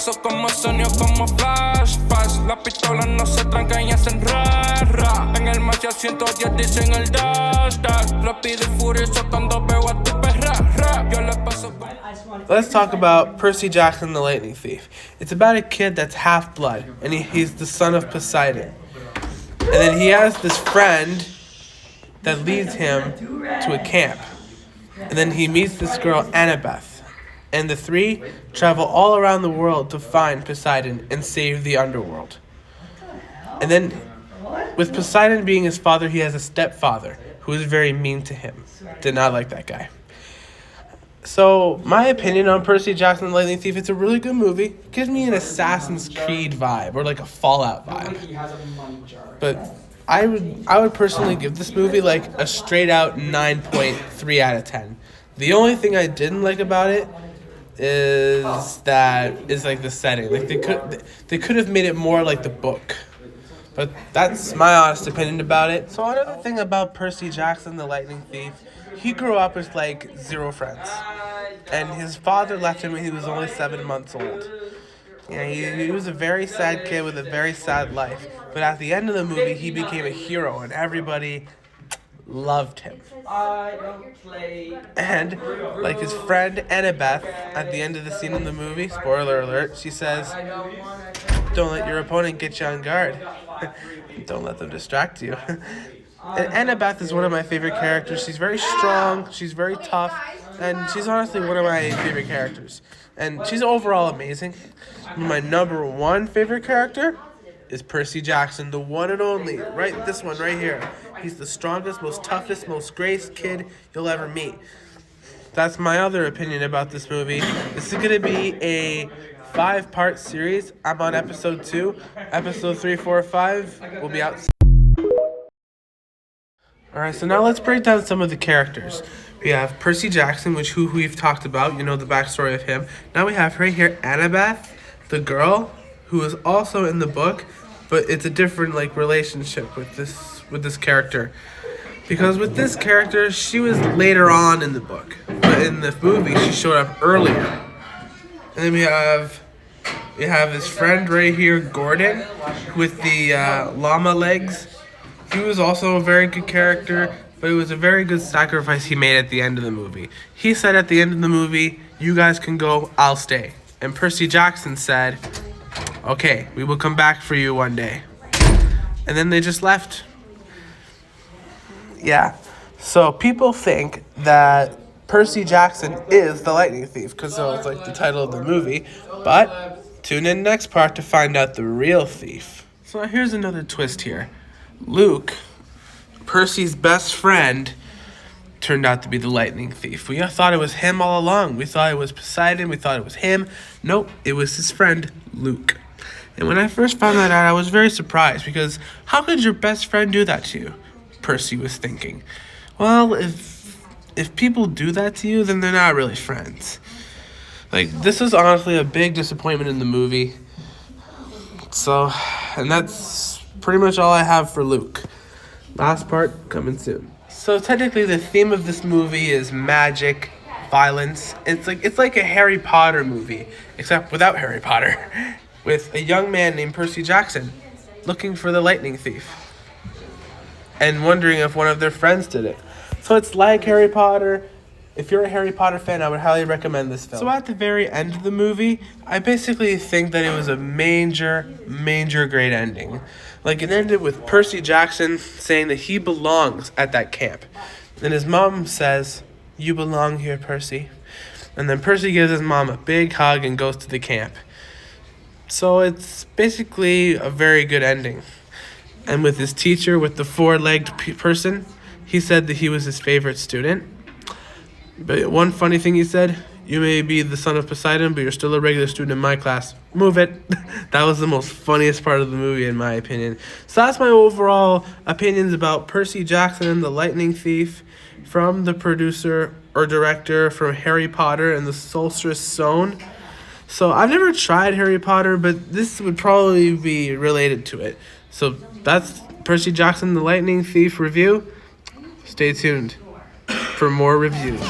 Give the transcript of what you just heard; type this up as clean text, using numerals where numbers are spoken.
paso como sonido como flash, flash. Las pistolas no se trancan y hacen ra, ra. En el macho 110 dicen el dash, dash. Rápido y furioso cuando veo a tu perra, ra. Yo le paso como... Let's talk about Percy Jackson the Lightning Thief. It's about a kid that's half-blood, and he's the son of Poseidon. And then he has this friend that leads him to a camp. And then he meets this girl, Annabeth. And the three travel all around the world to find Poseidon and save the underworld. And then, with Poseidon being his father, he has a stepfather who is very mean to him. Did not like that guy. So, my opinion on Percy Jackson the Lightning Thief, it's a really good movie. Gives me an Assassin's Creed vibe, or like a Fallout vibe. But I would personally give this movie like a straight out 9.3 out of 10. The only thing I didn't like about it is like the setting. Like they could have made it more like the book. But that's my honest opinion about it. So another thing about Percy Jackson the Lightning Thief, he grew up with like 0 friends. And his father left him when he was only 7 months old. Yeah, he was a very sad kid with a very sad life. But at the end of the movie, he became a hero and everybody loved him. And like his friend Annabeth, at the end of the scene in the movie, spoiler alert, she says, "Don't let your opponent get you on guard. Don't let them distract you." And Annabeth is one of my favorite characters. She's very strong, she's very tough, and she's honestly one of my favorite characters. And she's overall amazing. My number 1 favorite character is Percy Jackson, the one and only. Right, this one right here. He's the strongest, most toughest, most graced kid you'll ever meet. That's my other opinion about this movie. This is going to be a 5-part series. I'm on episode 2. Episode 3, 4, 5 will be out. Alright, so now let's break down some of the characters. We have Percy Jackson, who we've talked about. You know the backstory of him. Now we have right here Annabeth, the girl, who is also in the book, but it's a different relationship with this character. Because with this character, she was later on in the book. But in the movie, she showed up earlier. And then we have his friend right here, Gordon, with the llama legs. He was also a very good character, but it was a very good sacrifice he made at the end of the movie. He said at the end of the movie, "You guys can go, I'll stay." And Percy Jackson said, "Okay, we will come back for you one day." And then they just left. Yeah. So people think that Percy Jackson is the Lightning Thief, because that was like the title of the movie. But tune in next part to find out the real thief. So here's another twist here. Luke, Percy's best friend, turned out to be the Lightning Thief. We thought it was him all along. We thought it was Poseidon. We thought it was him. Nope, it was his friend, Luke. And when I first found that out, I was very surprised, because how could your best friend do that to you? Percy was thinking. Well, if people do that to you, then they're not really friends. Like, this was honestly a big disappointment in the movie. So, and that's pretty much all I have for Luke. Last part coming soon. So technically the theme of this movie is magic, violence. It's like a Harry Potter movie, except without Harry Potter, with a young man named Percy Jackson looking for the Lightning Thief and wondering if one of their friends did it. So it's like Harry Potter. If you're a Harry Potter fan, I would highly recommend this film. So at the very end of the movie, I basically think that it was a major great ending. Like, it ended with Percy Jackson saying that he belongs at that camp. And his mom says, "You belong here, Percy." And then Percy gives his mom a big hug and goes to the camp. So it's basically a very good ending. And with his teacher, with the 4-legged person, he said that he was his favorite student. But one funny thing he said, "You may be the son of Poseidon, but you're still a regular student in my class. Move it." That was the most funniest part of the movie, in my opinion. So that's my overall opinions about Percy Jackson and the Lightning Thief, from the producer or director from Harry Potter and the Sorcerer's Stone. So I've never tried Harry Potter, but this would probably be related to it. So that's Percy Jackson, the Lightning Thief review. Stay tuned for more reviews.